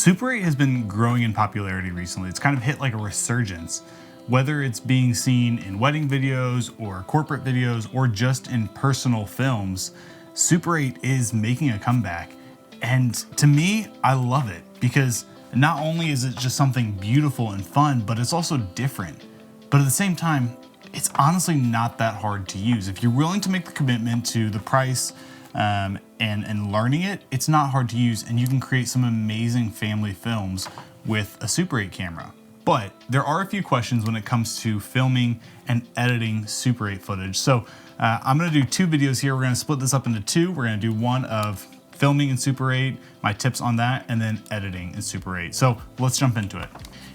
Super 8 has been growing in popularity recently. It's kind of hit like a resurgence, whether it's being seen in wedding videos or corporate videos or just in personal films. Super 8 is making a comeback. And to me, I love it because not only is it just something beautiful and fun, but it's also different. But at the same time, it's honestly not that hard to use. If you're willing to make the commitment to the price and learning it, it's not hard to use, and you can create some amazing family films with a Super 8 camera. But there are a few questions when it comes to filming and editing Super 8 footage. So I'm gonna do two videos here. We're gonna split this up into two. We're gonna do one of filming in Super 8, my tips on that, and then editing in Super 8. So let's jump into it.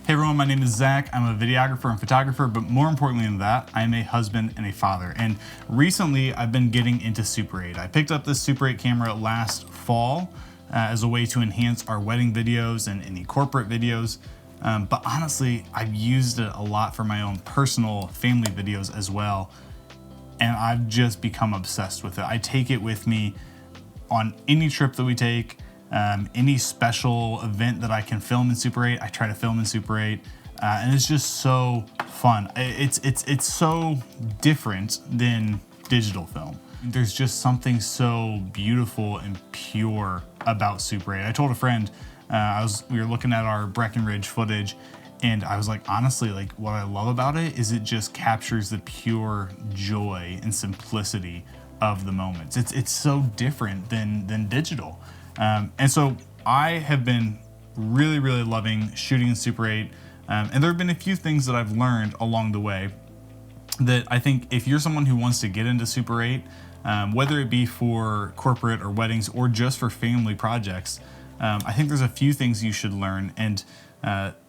Hey everyone, my name is Zach. I'm a videographer and photographer, but more importantly than that, I am a husband and a father. And recently I've been getting into Super 8. I picked up this Super 8 camera last fall as a way to enhance our wedding videos and any corporate videos. But honestly, I've used it a lot for my own personal family videos as well. And I've just become obsessed with it. I take it with me on any trip that we take, any special event that I can film in Super 8, I try to film in Super 8, and it's just so fun. It's so different than digital film. There's just something so beautiful and pure about Super 8. I told a friend, we were looking at our Breckenridge footage, and I was like, honestly, like what I love about it is it just captures the pure joy and simplicity of the moments. It's so different than digital. And so I have been really loving shooting in Super 8. And there have been a few things that I've learned along the way that I think if you're someone who wants to get into Super 8, whether it be for corporate or weddings or just for family projects, I think there's a few things you should learn. And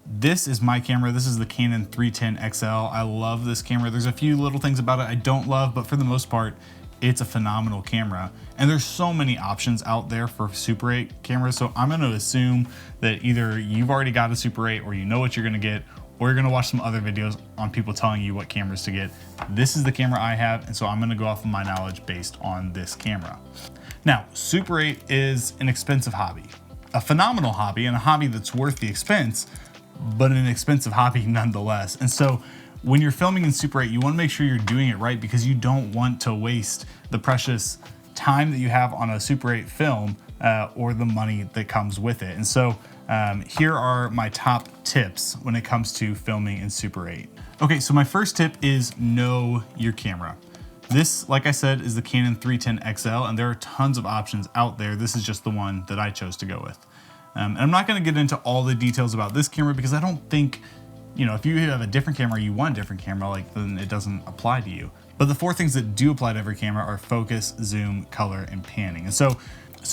this is my camera. This is the Canon 310 XL. I love this camera. There's a few little things about it I don't love, but for the most part, it's a phenomenal camera. And there's so many options out there for Super 8 cameras. So I'm gonna assume that either you've already got a Super 8 or you know what you're gonna get, or you're gonna watch some other videos on people telling you what cameras to get. This is the camera I have, and so I'm gonna go off of my knowledge based on this camera. Now, Super 8 is an expensive hobby, a phenomenal hobby, and a hobby that's worth the expense, but an expensive hobby nonetheless. And so when you're filming in Super 8, you wanna make sure you're doing it right because you don't want to waste the precious time that you have on a Super 8 film or the money that comes with it. And so here are my top tips when it comes to filming in Super 8. Okay, so my first tip is know your camera. This, like I said, is the Canon 310 XL, and there are tons of options out there. This is just the one that I chose to go with. And I'm not gonna get into all the details about this camera because I don't think, you know, if you have a different camera, you want a different camera, like then it doesn't apply to you. But the four things that do apply to every camera are focus, zoom, color, and panning. And so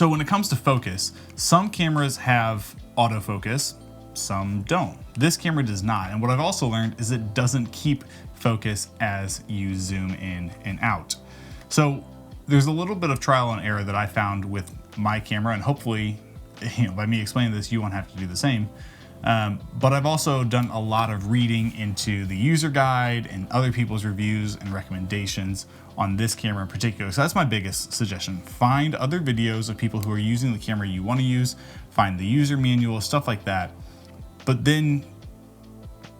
when it comes to focus, some cameras have autofocus, some don't. This camera does not. And what I've also learned is it doesn't keep focus as you zoom in and out. So there's a little bit of trial and error that I found with my camera, and hopefully, you know, by me explaining this, you won't have to do the same. But I've also done a lot of reading into the user guide and other people's reviews and recommendations on this camera in particular. So that's my biggest suggestion. Find other videos of people who are using the camera you want to use, find the user manual, stuff like that. But then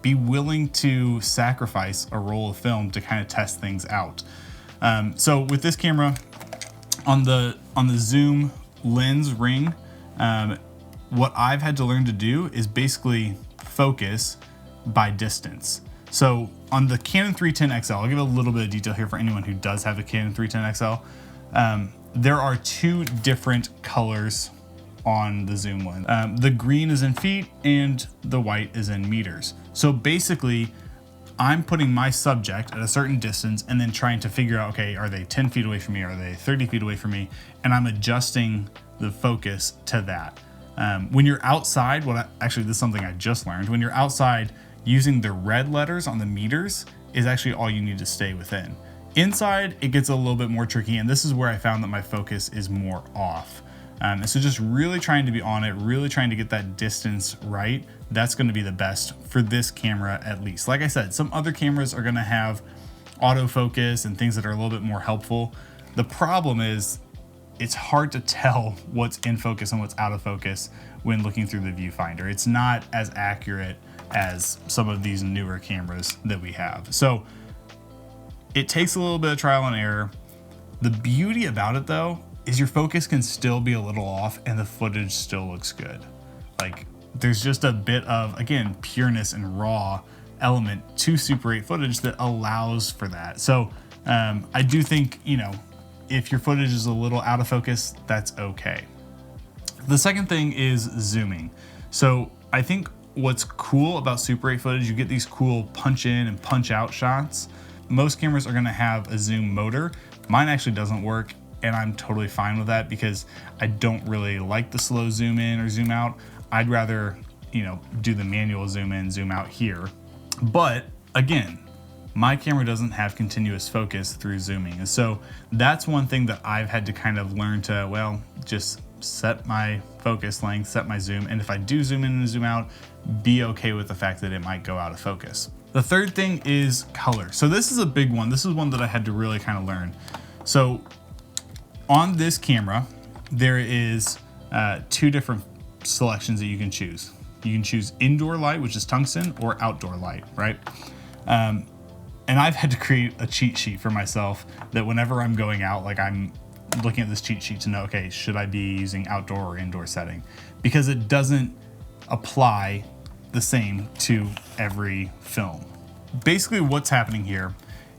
be willing to sacrifice a roll of film to kind of test things out. So with this camera, on the zoom lens ring, what I've had to learn to do is basically focus by distance. So on the Canon 310 XL, I'll give a little bit of detail here for anyone who does have a Canon 310 XL. There are two different colors on the zoom lens. The green is in feet and the white is in meters. So basically, I'm putting my subject at a certain distance and then trying to figure out, okay, are they 10 feet away from me? Are they 30 feet away from me? And I'm adjusting the focus to that. When you're outside, actually this is something I just learned. When you're outside, using the red letters on the meters is actually all you need to stay within. Inside, it gets a little bit more tricky, and this is where I found that my focus is more off. And so just really trying to be on it, really trying to get that distance right, that's gonna be the best for this camera at least. Like I said, some other cameras are gonna have autofocus and things that are a little bit more helpful. The problem is it's hard to tell what's in focus and what's out of focus when looking through the viewfinder. It's not as accurate as some of these newer cameras that we have. So it takes a little bit of trial and error. The beauty about it though, is your focus can still be a little off and the footage still looks good. Like there's just a bit of, again, pureness and raw element to Super 8 footage that allows for that. So I do think, you know, if your footage is a little out of focus, that's okay. The second thing is zooming. So I think what's cool about Super 8 footage, you get these cool punch in and punch out shots. Most cameras are gonna have a zoom motor. Mine actually doesn't work, and I'm totally fine with that because I don't really like the slow zoom in or zoom out. I'd rather, you know, do the manual zoom in, zoom out here. But again, my camera doesn't have continuous focus through zooming. And so that's one thing that I've had to kind of learn to, well, just set my focus length, set my zoom. And if I do zoom in and zoom out, be okay with the fact that it might go out of focus. The third thing is color. So this is a big one. This is one that I had to really kind of learn. So on this camera, there is 2 different selections that you can choose. You can choose indoor light, which is tungsten, or outdoor light, right? And I've had to create a cheat sheet for myself that whenever I'm going out, like I'm looking at this cheat sheet to know, okay, should I be using outdoor or indoor setting? Because it doesn't apply the same to every film. Basically what's happening here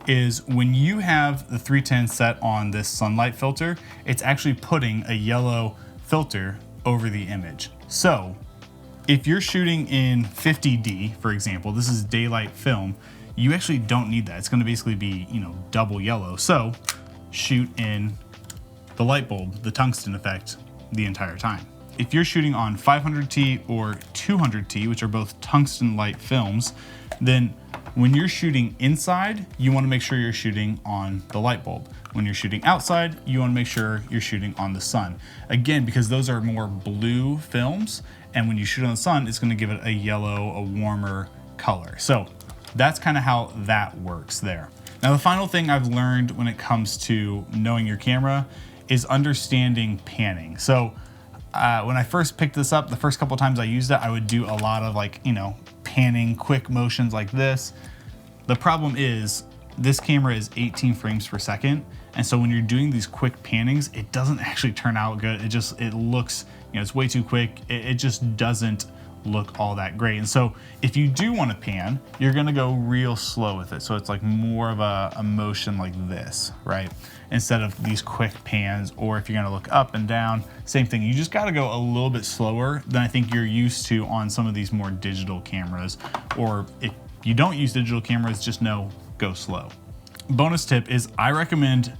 is when you have the 310 set on this sunlight filter, it's actually putting a yellow filter over the image. So if you're shooting in 50D, for example, this is daylight film, you actually don't need that. It's gonna basically be, you know, double yellow. So shoot in the light bulb, the tungsten effect, the entire time. If you're shooting on 500T or 200T, which are both tungsten light films, then when you're shooting inside, you wanna make sure you're shooting on the light bulb. When you're shooting outside, you wanna make sure you're shooting on the sun. Again, because those are more blue films, and when you shoot on the sun, it's gonna give it a yellow, a warmer color. So that's kind of how that works there. Now, the final thing I've learned when it comes to knowing your camera is understanding panning. So when I first picked this up, the first couple times I used it, I would do a lot of like, you know, panning, quick motions like this. The problem is this camera is 18 frames per second. And so when you're doing these quick pannings, it doesn't actually turn out good. It looks, you know, it's way too quick. It just doesn't look all that great. And so if you do want to pan, you're going to go real slow with it. So it's like more of a motion like this, right? Instead of these quick pans, or if you're going to look up and down, same thing. You just got to go a little bit slower than I think you're used to on some of these more digital cameras. Or if you don't use digital cameras, just know, go slow. Bonus tip is I recommend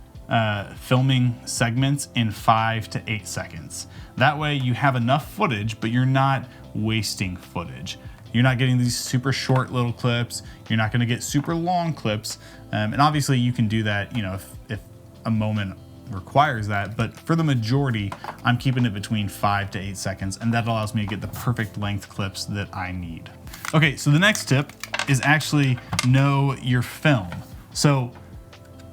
filming segments in 5 to 8 seconds. That way you have enough footage, but you're not wasting footage. You're not getting these super short little clips. You're not gonna get super long clips. And obviously you can do that, you know, if a moment requires that, but for the majority, I'm keeping it between 5 to 8 seconds, and that allows me to get the perfect length clips that I need. Okay, so the next tip is actually know your film. So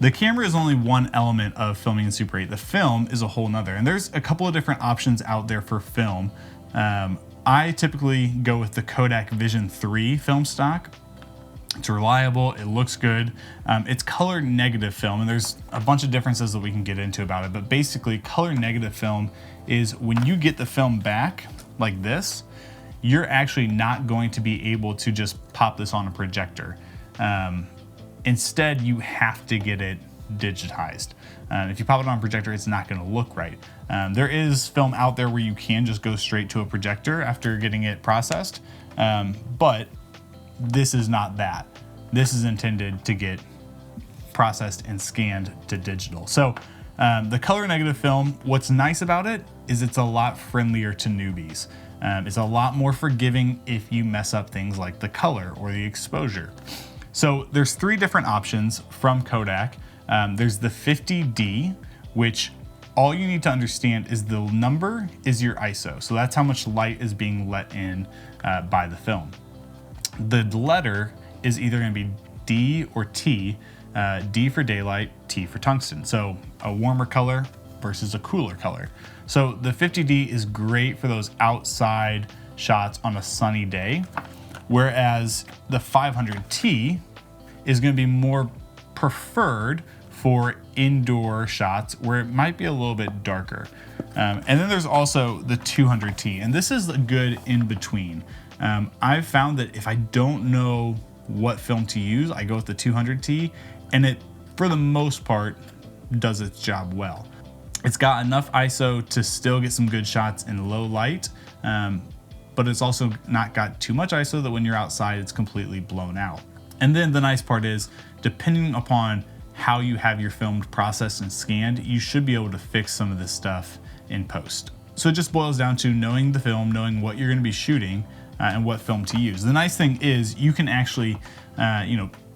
the camera is only one element of filming in Super 8. The film is a whole nother, and there's a couple of different options out there for film. I typically go with the Kodak Vision 3 film stock. It's reliable, it looks good. It's color negative film, and there's a bunch of differences that we can get into about it, but basically color negative film is when you get the film back like this, you're actually not going to be able to just pop this on a projector. Instead, you have to get it digitized. If you pop it on a projector, it's not gonna look right. There is film out there where you can just go straight to a projector after getting it processed, but this is not that. This is intended to get processed and scanned to digital. So the color negative film, what's nice about it is it's a lot friendlier to newbies. It's a lot more forgiving if you mess up things like the color or the exposure. So there's 3 different options from Kodak. There's the 50D, which all you need to understand is the number is your ISO. So that's how much light is being let in by the film. The letter is either gonna be D or T, D for daylight, T for tungsten. So a warmer color, versus a cooler color. So the 50D is great for those outside shots on a sunny day, whereas the 500T is going to be more preferred for indoor shots where it might be a little bit darker. And then there's also the 200T, and this is a good in between. I've found that if I don't know what film to use, I go with the 200T, and it, for the most part, does its job well. It's got enough ISO to still get some good shots in low light, but it's also not got too much ISO that when you're outside, it's completely blown out. And then the nice part is, depending upon how you have your film processed and scanned, you should be able to fix some of this stuff in post. So it just boils down to knowing the film, knowing what you're going to be shooting, and what film to use. The nice thing is you can actually,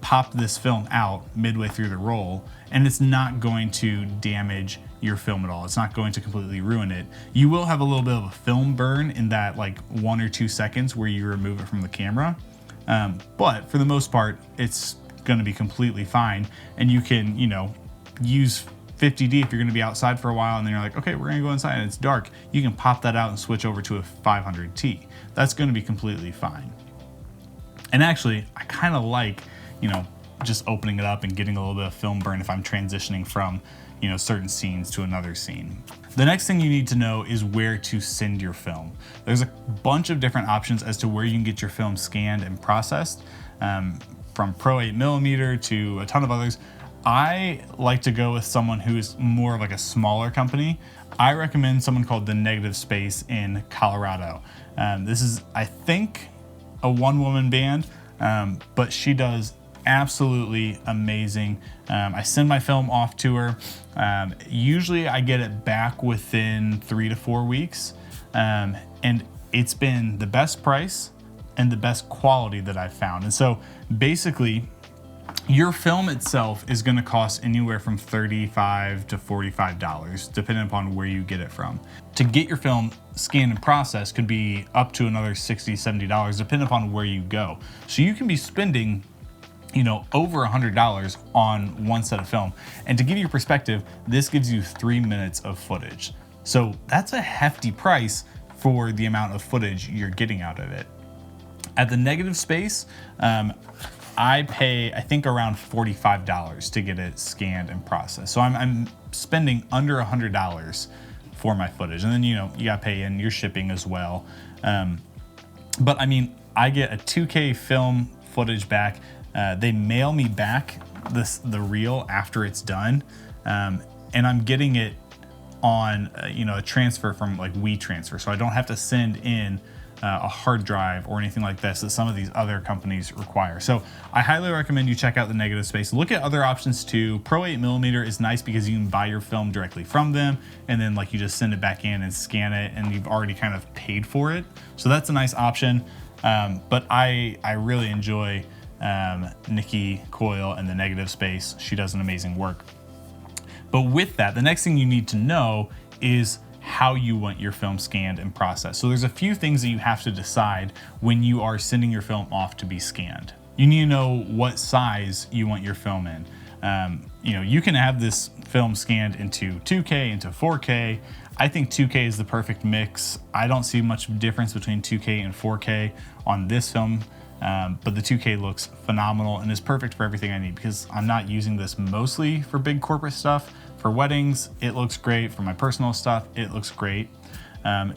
pop this film out midway through the roll, and it's not going to damage your film at all. It's not going to completely ruin it. You will have a little bit of a film burn in that like 1 or 2 seconds where you remove it from the camera. But for the most part, it's going to be completely fine. And you can, use 50D if you're going to be outside for a while and then you're like, okay, we're going to go inside and it's dark. You can pop that out and switch over to a 500T. That's going to be completely fine. And actually, I kind of like, just opening it up and getting a little bit of film burn if I'm transitioning from, certain scenes to another scene. The next thing you need to know is where to send your film. There's a bunch of different options as to where you can get your film scanned and processed, from Pro 8mm to a ton of others. I like to go with someone who is more of like a smaller company. I recommend someone called The Negative Space in Colorado. This is, I think, a one-woman band, but she does absolutely amazing. I send my film off to her. Usually I get it back within 3 to 4 weeks. And it's been the best price and the best quality that I've found. And so basically your film itself is going to cost anywhere from $35 to $45, depending upon where you get it from. To get your film scanned and processed could be up to another $60, $70, depending upon where you go. So you can be spending over $100 on one set of film. And to give you perspective, this gives you 3 minutes of footage. So that's a hefty price for the amount of footage you're getting out of it. At the Negative Space, I pay, I think, around $45 to get it scanned and processed. So I'm spending under $100 for my footage. And then, you gotta pay in your shipping as well. But I mean, I get a 2K film footage back. They mail me back the reel after it's done. And I'm getting it on, a transfer from like WeTransfer. So I don't have to send in a hard drive or anything like this that some of these other companies require. So I highly recommend you check out the Negative Space. Look at other options too. Pro 8mm is nice because you can buy your film directly from them, and then like you just send it back in and scan it, and you've already kind of paid for it. So that's a nice option. But I really enjoy Nikki Coyle and the Negative Space. She does an amazing work. But with that, the next thing you need to know is how you want your film scanned and processed. So there's a few things that you have to decide when you are sending your film off to be scanned. You need to know what size you want your film in. You can have this film scanned into 2K, into 4K. I think 2K is the perfect mix. I don't see much difference between 2K and 4K on this film. But the 2K looks phenomenal and is perfect for everything I need because I'm not using this mostly for big corporate stuff. For weddings, it looks great. For my personal stuff, it looks great.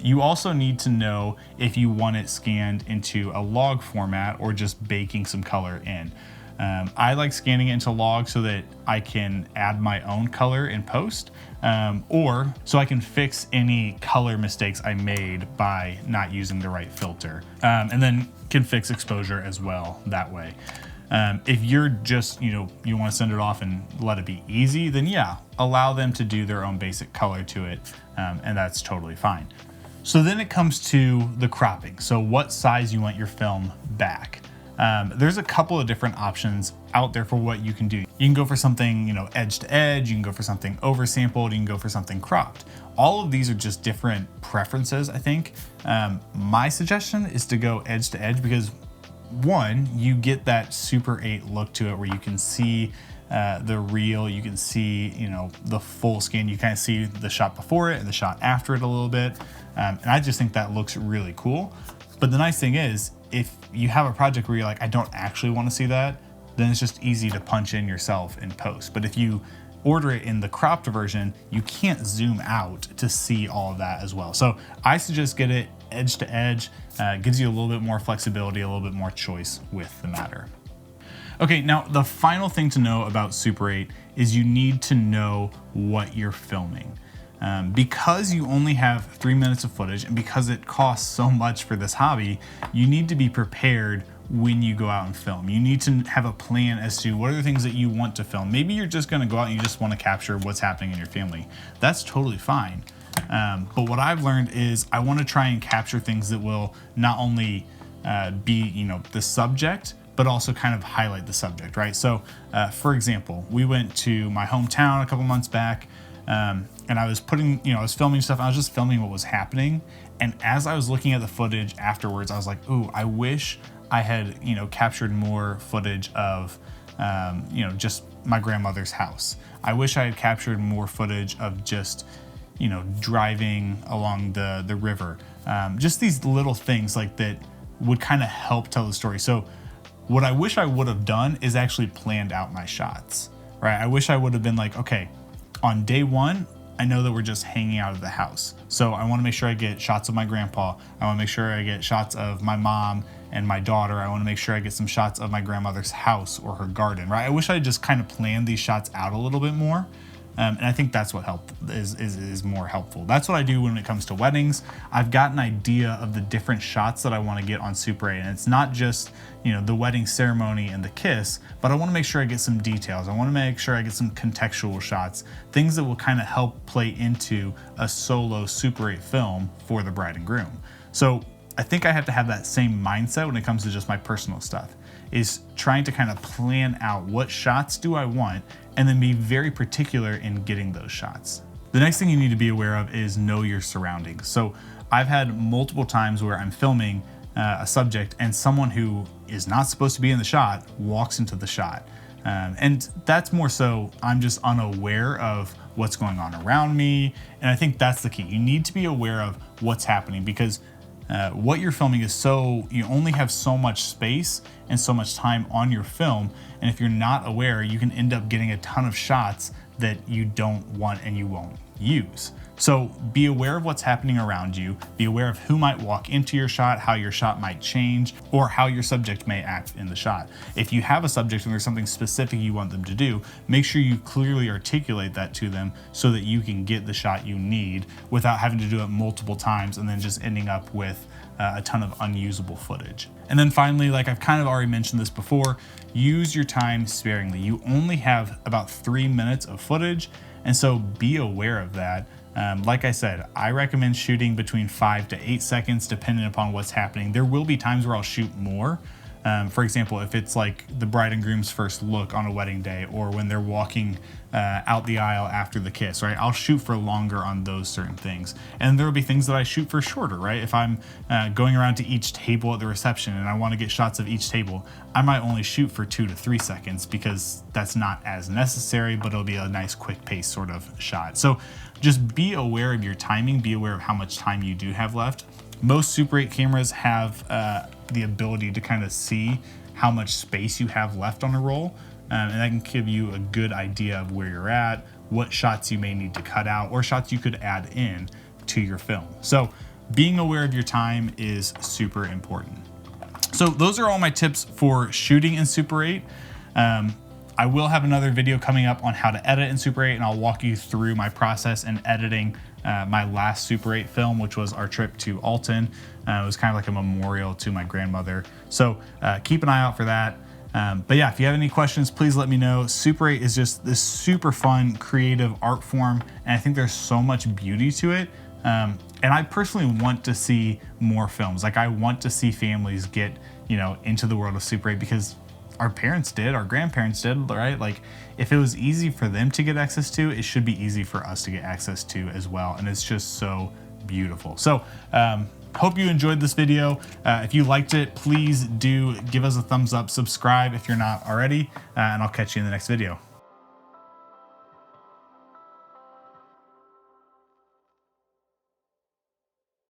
You also need to know if you want it scanned into a log format or just baking some color in. I like scanning it into log so that I can add my own color in post, or so I can fix any color mistakes I made by not using the right filter, and then can fix exposure as well that way. If you're just, you want to send it off and let it be easy, then yeah, allow them to do their own basic color to it, and that's totally fine. So then it comes to the cropping. So what size you want your film back. There's a couple of different options out there for what you can do. You can go for something, edge to edge, you can go for something oversampled, you can go for something cropped. All of these are just different preferences, I think. My suggestion is to go edge to edge because one, you get that Super 8 look to it where you can see the reel, you can see, you know, the full scan. You kind of see the shot before it and the shot after it a little bit. And I just think that looks really cool. But the nice thing is, if you have a project where you're like, I don't actually want to see that, then it's just easy to punch in yourself in post. But if you order it in the cropped version, you can't zoom out to see all of that as well. So I suggest get it edge to edge. Gives you a little bit more flexibility, a little bit more choice with the matter. Okay, now the final thing to know about Super 8 is you need to know what you're filming. Because you only have 3 minutes of footage, and because it costs so much for this hobby, you need to be prepared when you go out and film. You need to have a plan as to what are the things that you want to film. Maybe you're just gonna go out and you just wanna capture what's happening in your family. That's totally fine. But what I've learned is I wanna try and capture things that will not only be, you know, the subject, but also kind of highlight the subject, right? So for example, we went to my hometown a couple months back, and I was putting, you know, I was filming stuff. I was just filming what was happening. And as I was looking at the footage afterwards, I was like, ooh, I wish I had, you know, captured more footage of, you know, just my grandmother's house. I wish I had captured more footage of just, you know, driving along the river. Just these little things like that would kind of help tell the story. So what I wish I would have done is actually planned out my shots, right? I wish I would have been like, okay, on day one, I know that we're just hanging out of the house. So I want to make sure I get shots of my grandpa. I want to make sure I get shots of my mom and my daughter. I want to make sure I get some shots of my grandmother's house or her garden, right? I wish I just kind of planned these shots out a little bit more. And I think that's what is more helpful. That's what I do when it comes to weddings. I've got an idea of the different shots that I want to get on Super 8, and it's not just, you know, the wedding ceremony and the kiss, but I want to make sure I get some details. I want to make sure I get some contextual shots, things that will kind of help play into a solo Super 8 film for the bride and groom. So I think I have to have that same mindset when it comes to just my personal stuff, is trying to kind of plan out what shots do I want and then be very particular in getting those shots. The next thing you need to be aware of is know your surroundings. So I've had multiple times where I'm filming a subject and someone who is not supposed to be in the shot walks into the shot. And that's more so I'm just unaware of what's going on around me. And I think that's the key. You need to be aware of what's happening, because what you're filming is you only have so much space and so much time on your film. And if you're not aware, you can end up getting a ton of shots that you don't want and you won't use. So be aware of what's happening around you. Be aware of who might walk into your shot, how your shot might change, or how your subject may act in the shot. If you have a subject and there's something specific you want them to do, make sure you clearly articulate that to them so that you can get the shot you need without having to do it multiple times and then just ending up with a ton of unusable footage. And then finally, like I've kind of already mentioned this before, use your time sparingly. You only have about 3 minutes of footage, and so be aware of that. Like I said, I recommend shooting between 5 to 8 seconds depending upon what's happening. There will be times where I'll shoot more. For example, if it's like the bride and groom's first look on a wedding day, or when they're walking out the aisle after the kiss, right? I'll shoot for longer on those certain things. And there will be things that I shoot for shorter, right? If I'm going around to each table at the reception and I want to get shots of each table, I might only shoot for 2 to 3 seconds because that's not as necessary, but it'll be a nice quick pace sort of shot. So just be aware of your timing, be aware of how much time you do have left. Most Super 8 cameras have the ability to kind of see how much space you have left on a roll, and that can give you a good idea of where you're at, what shots you may need to cut out, or shots you could add in to your film. So being aware of your time is super important. So those are all my tips for shooting in Super 8. I will have another video coming up on how to edit in Super 8, and I'll walk you through my process in editing my last Super 8 film, which was our trip to Alton. It was kind of like a memorial to my grandmother. So keep an eye out for that. But yeah, if you have any questions, please let me know. Super 8 is just this super fun, creative art form, and I think there's so much beauty to it. And I personally want to see more films. Like, I want to see families get, you know, into the world of Super 8 because our parents did, our grandparents did, right? Like, if it was easy for them to get access to, it should be easy for us to get access to as well. And it's just so beautiful. So hope you enjoyed this video. If you liked it, please do give us a thumbs up, subscribe if you're not already, and I'll catch you in the next video.